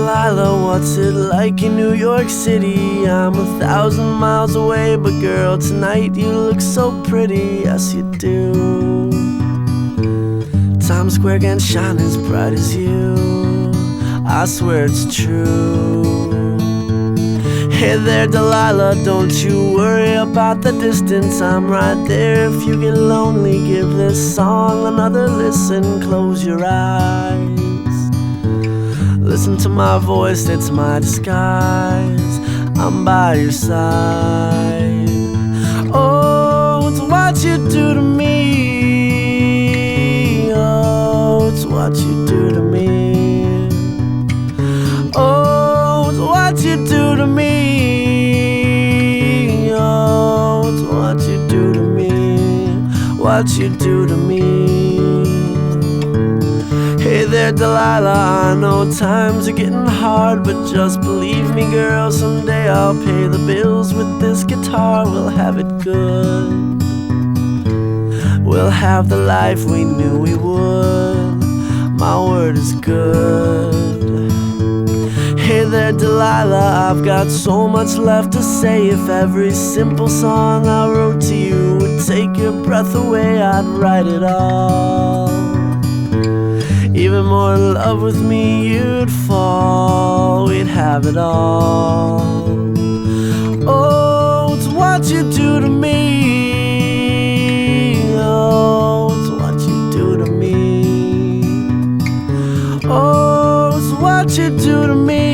Delilah, what's it like in New York City? I'm 1,000 miles away, but girl, tonight you look so pretty, yes you do. Times Square can't shine as bright as you, I swear it's true. Hey there Delilah, don't you worry about the distance, I'm right there. If you get lonely, give this song another listen. Close your eyes, listen to my voice, it's my disguise. I'm by your side. Oh, it's what you do to me. Oh, it's what you do to me. Oh, it's what you do to me. Oh, it's what you do to me. What you do to me. Hey there Delilah, I know times are getting hard, but just believe me girl, someday I'll pay the bills with this guitar. We'll have it good, we'll have the life we knew we would. My word is good. Hey there Delilah, I've got so much left to say. If every simple song I wrote to you would take your breath away, I'd write it all. Even more in love with me you'd fall, we'd have it all. Oh, it's what you do to me. Oh, it's what you do to me. Oh, it's what you do to me.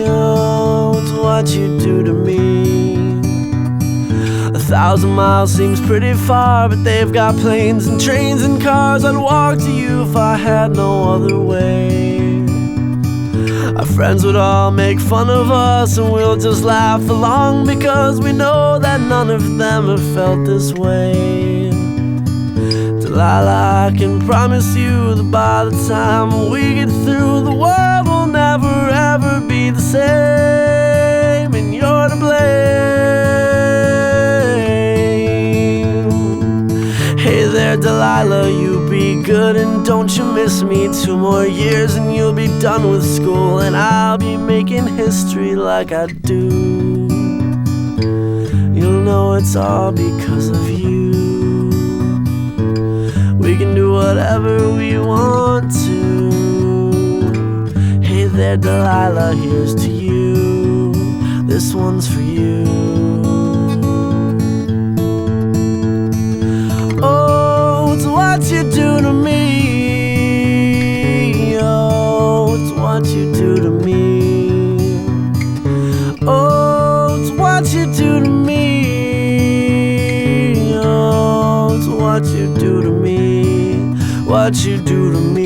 Oh, it's what you do to me. 1,000 miles seems pretty far, but they've got planes and trains and cars. I'd walk to you if I had no other way. Our friends would all make fun of us, and we'll just laugh along, because we know that none of them have felt this way. Delilah, I can promise you that by the time we get through, the world will never ever be the same, and you're to blame. Hey there Delilah, you be good and don't you miss me. 2 more years and you'll be done with school, and I'll be making history like I do. You'll know it's all because of you. We can do whatever we want to. Hey there Delilah, here's to you. This one's for you. What you do to me. Oh, it's what you do to me. Oh, it's what you do to me. Oh, it's what you do to me. What you do to me.